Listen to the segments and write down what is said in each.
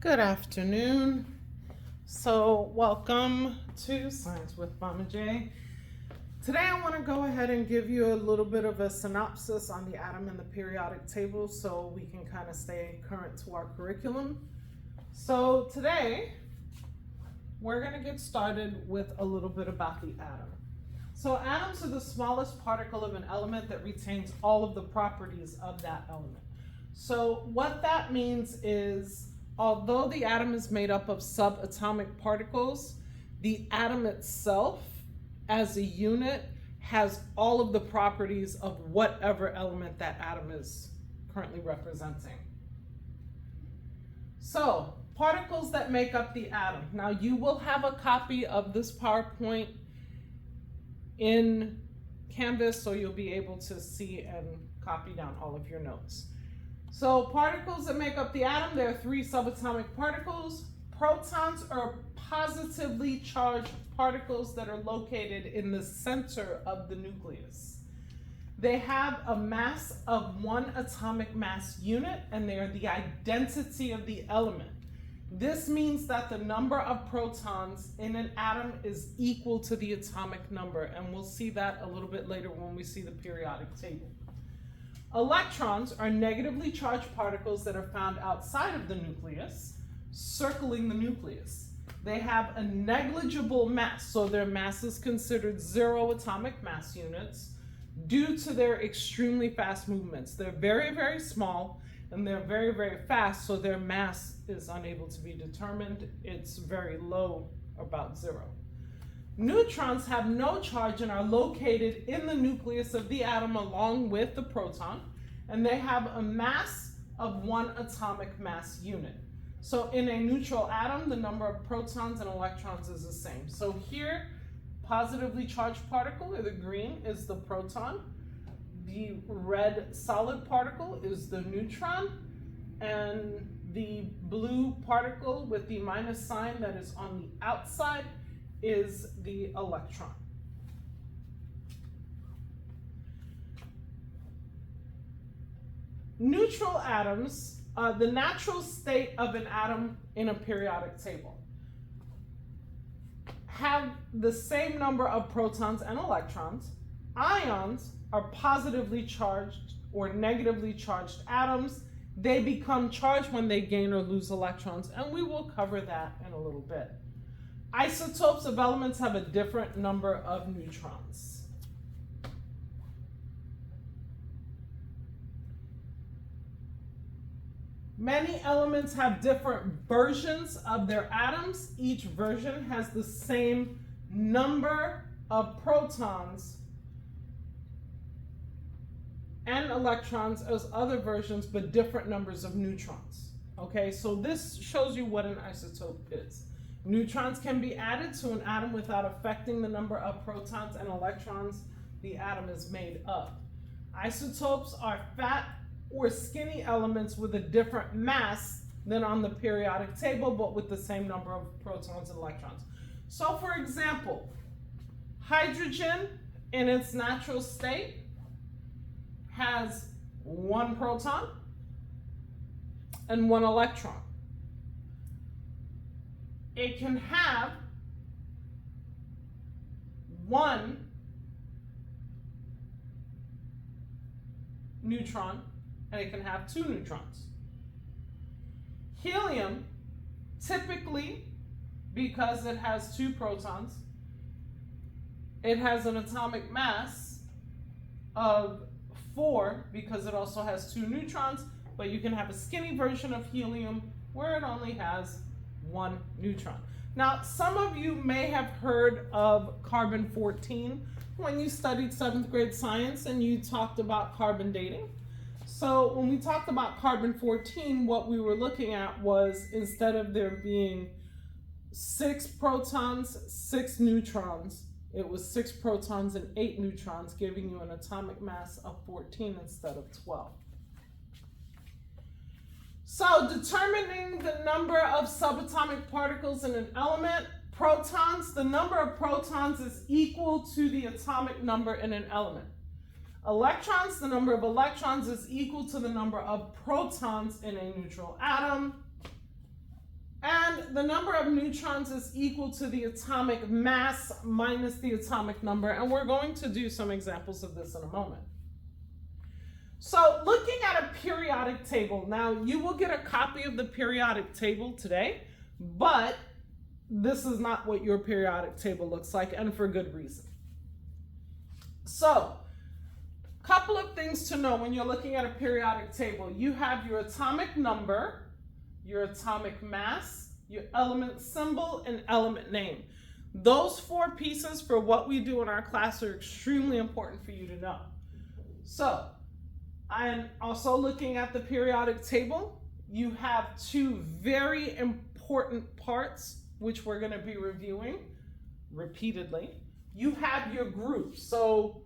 Good afternoon. So welcome to Science with Mama J. Today I want to go ahead and give you a little bit of a synopsis on the atom and the periodic table so we can kind of stay current to our curriculum. So today we're going to get started with a little bit about the atom. So atoms are the smallest particle of an element that retains all of the properties of that element. So what that means is, although the atom is made up of subatomic particles, the atom itself as a unit has all of the properties of whatever element that atom is currently representing. So, particles that make up the atom. Now you will have a copy of this PowerPoint in Canvas, so you'll be able to see and copy down all of your notes. So particles that make up the atom, there are three subatomic particles. Protons are positively charged particles that are located in the center of the nucleus. They have a mass of 1 atomic mass unit, and they are the identity of the element. This means that the number of protons in an atom is equal to the atomic number, and we'll see that a little bit later when we see the periodic table. Electrons are negatively charged particles that are found outside of the nucleus, circling the nucleus. They have a negligible mass, so their mass is considered 0 atomic mass units due to their extremely fast movements. They're very, very small and they're very, very fast, so their mass is unable to be determined. It's very low, about 0. Neutrons have no charge and are located in the nucleus of the atom along with the proton, and they have a mass of 1 atomic mass unit. So in a neutral atom, the number of protons and electrons is the same. So here, positively charged particle, the green, is the proton. The red solid particle is the neutron, and the blue particle with the minus sign that is on the outside is the electron. Neutral atoms, the natural state of an atom in a periodic table, have the same number of protons and electrons. Ions are positively charged or negatively charged atoms. They become charged when they gain or lose electrons, and we will cover that in a little bit. Isotopes of elements have a different number of neutrons. Many elements have different versions of their atoms. Each version has the same number of protons and electrons as other versions, but different numbers of neutrons. Okay, so this shows you what an isotope is. Neutrons can be added to an atom without affecting the number of protons and electrons the atom is made of. Isotopes are fat or skinny elements with a different mass than on the periodic table, but with the same number of protons and electrons. So for example, hydrogen in its natural state has 1 proton and 1 electron. It can have 1 neutron and it can have 2 neutrons. Helium, typically, because it has 2 protons, it has an atomic mass of 4 because it also has 2 neutrons, but you can have a skinny version of helium where it only has 1 neutron. Now, some of you may have heard of carbon-14 when you studied 7th grade science and you talked about carbon dating. So when we talked about carbon-14, what we were looking at was, instead of there being 6 protons, 6 neutrons, it was 6 protons and 8 neutrons, giving you an atomic mass of 14 instead of 12. So determining the number of subatomic particles in an element, protons, the number of protons is equal to the atomic number in an element. Electrons, the number of electrons is equal to the number of protons in a neutral atom. the number of neutrons is equal to the atomic mass minus the atomic number, and we're going to do some examples of this in a moment. So looking at a periodic table, now you will get a copy of the periodic table today, but this is not what your periodic table looks like, and for good reason. So, couple of things to know when you're looking at a periodic table. You have your atomic number, your atomic mass, your element symbol, and element name. Those four pieces for what we do in our class are extremely important for you to know. So, I'm also looking at the periodic table. You have two very important parts which we're going to be reviewing repeatedly. You have your groups. So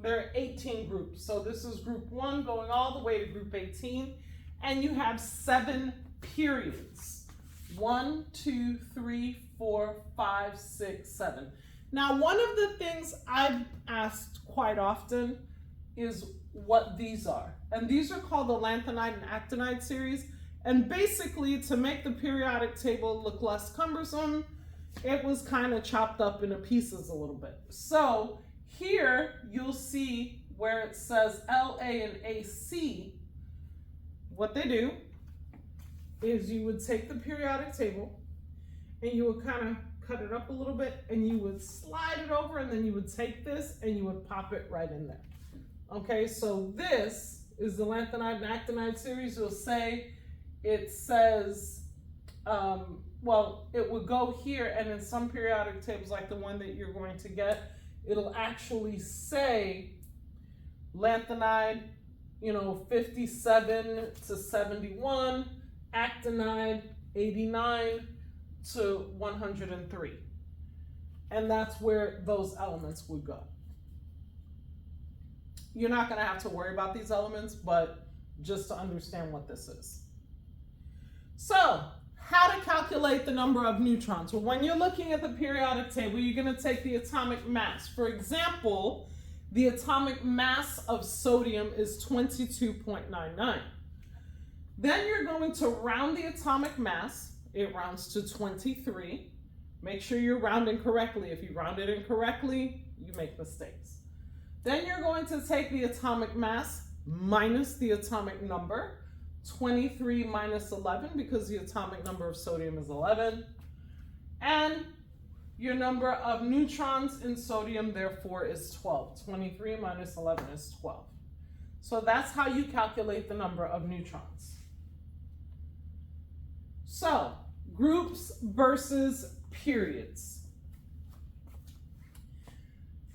there are 18 groups. So this is group 1 going all the way to group 18. And you have 7 periods. 1, 2, 3, 4, 5, 6, 7. Now, one of the things I've asked quite often is what these are. And these are called the lanthanide and actinide series. And basically, to make the periodic table look less cumbersome, it was kind of chopped up into pieces a little bit. So here you'll see where it says LA and AC. What they do is you would take the periodic table and you would kind of cut it up a little bit and you would slide it over, and then you would take this and you would pop it right in there. Okay, so this is the lanthanide and actinide series. You'll say it says, it would go here, and in some periodic tables like the one that you're going to get, it'll actually say lanthanide, 57 to 71, actinide 89 to 103. And that's where those elements would go. You're not going to have to worry about these elements, but just to understand what this is. So, how to calculate the number of neutrons? Well, when you're looking at the periodic table, you're going to take the atomic mass. For example, the atomic mass of sodium is 22.99. Then you're going to round the atomic mass. It rounds to 23. Make sure you're rounding correctly. If you round it incorrectly, you make mistakes. Then you're going to take the atomic mass minus the atomic number. 23 minus 11, because the atomic number of sodium is 11. And your number of neutrons in sodium, therefore, is 12. 23 minus 11 is 12. So that's how you calculate the number of neutrons. So, groups versus periods.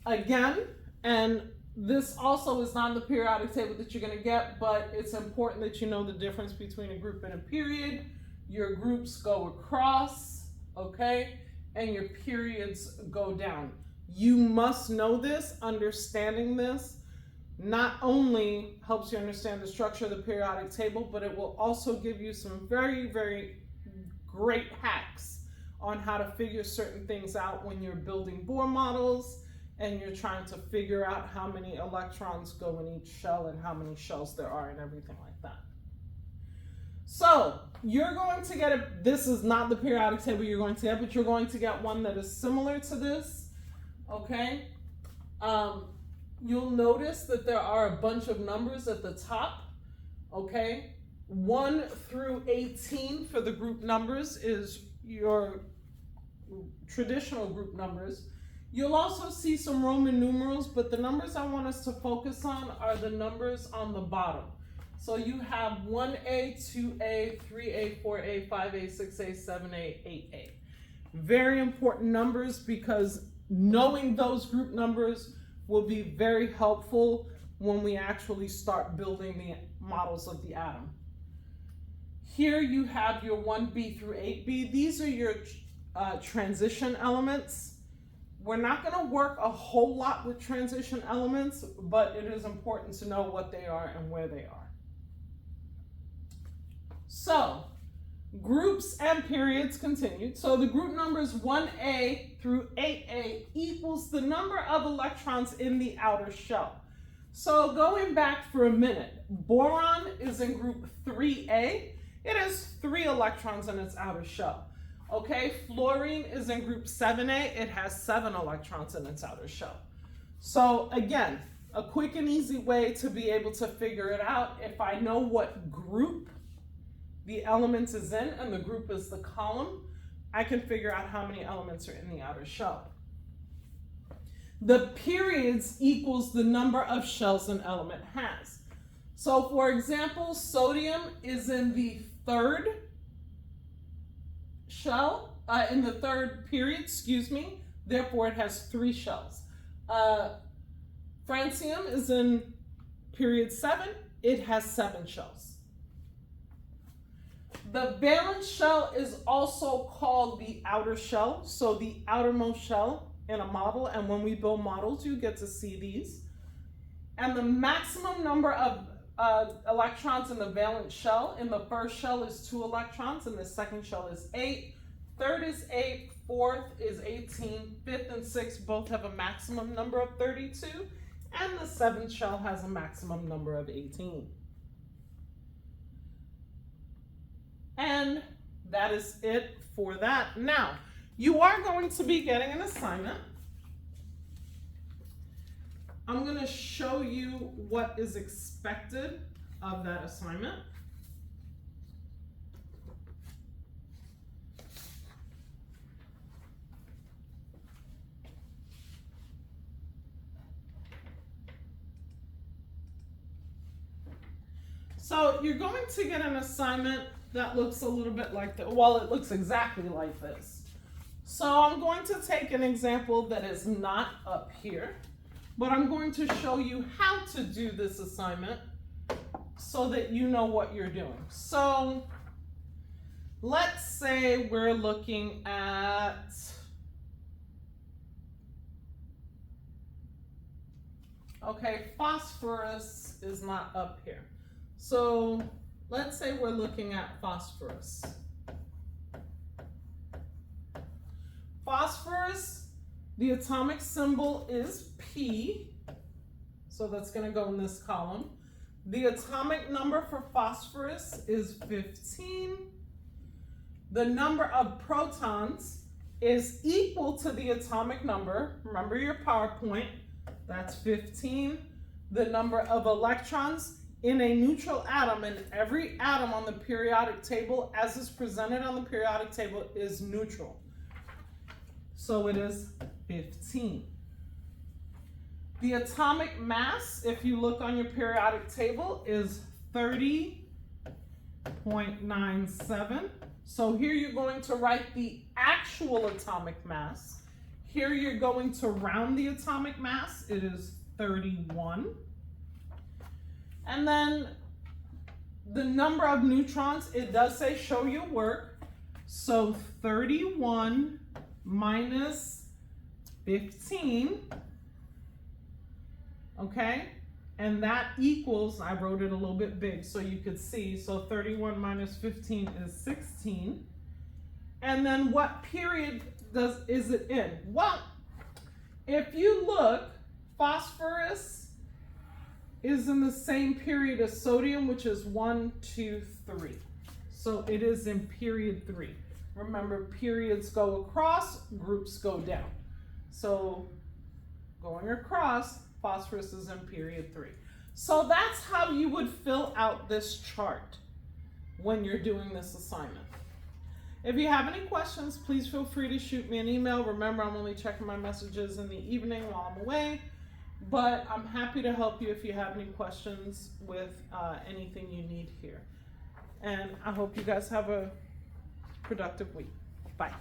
Again, and this also is not the periodic table that you're going to get, but it's important that you know the difference between a group and a period. Your groups go across, okay, and your periods go down. You must know this. Understanding this not only helps you understand the structure of the periodic table, but it will also give you some very, very great hacks on how to figure certain things out when you're building Bohr models and you're trying to figure out how many electrons go in each shell and how many shells there are and everything like that. So you're going to get this is not the periodic table you're going to get, but you're going to get one that is similar to this, okay? You'll notice that there are a bunch of numbers at the top, okay? 1 through 18 for the group numbers is your traditional group numbers. You'll also see some Roman numerals, but the numbers I want us to focus on are the numbers on the bottom. So you have 1A, 2A, 3A, 4A, 5A, 6A, 7A, 8A. Very important numbers, because knowing those group numbers will be very helpful when we actually start building the models of the atom. Here you have your 1B through 8B. These are your transition elements. We're not going to work a whole lot with transition elements, but it is important to know what they are and where they are. So, groups and periods continued. So the group numbers 1A through 8A equals the number of electrons in the outer shell. So going back for a minute, boron is in group 3A. It has 3 electrons in its outer shell. Okay, fluorine is in group 7A. It has 7 electrons in its outer shell. So again, a quick and easy way to be able to figure it out, if I know what group the element is in and the group is the column, I can figure out how many elements are in the outer shell. The periods equals the number of shells an element has. So for example, sodium is in the 3rd shell, in the 3rd period, therefore it has 3 shells. Francium is in period 7, it has 7 shells. The valence shell is also called the outer shell, so the outermost shell in a model, and when we build models, you get to see these. And the maximum number of electrons in the valence shell, in the first shell is 2 electrons, and the second shell is 8. Third is 8, fourth is 18, fifth and sixth both have a maximum number of 32, and the 7th shell has a maximum number of 18. And that is it for that. Now, you are going to be getting an assignment. I'm going to show you what is expected of that assignment. So you're going to get an assignment that looks a little bit like that. Well, it looks exactly like this. So I'm going to take an example that is not up here, but I'm going to show you how to do this assignment so that you know what you're doing. So let's say we're looking at phosphorus is not up here. So let's say we're looking at phosphorus. Phosphorus, the atomic symbol is P, so that's going to go in this column. The atomic number for phosphorus is 15. The number of protons is equal to the atomic number. Remember your PowerPoint, that's 15. The number of electrons in a neutral atom, and every atom on the periodic table as is presented on the periodic table is neutral. So it is 15. The atomic mass, if you look on your periodic table, is 30.97. So here you're going to write the actual atomic mass. Here you're going to round the atomic mass. It is 31. And then the number of neutrons, it does say show your work. So 31 minus 15, okay? And that equals, I wrote it a little bit big so you could see, so 31 minus 15 is 16. And then what period is it in? Well, if you look, phosphorus is in the same period as sodium, which is 1, 2, 3. So it is in period 3. Remember, periods go across, groups go down. So going across, phosphorus is in period 3. So that's how you would fill out this chart when you're doing this assignment. If you have any questions, please feel free to shoot me an email. Remember, I'm only checking my messages in the evening while I'm away. But I'm happy to help you if you have any questions with anything you need here. And I hope you guys have a productive week. Bye.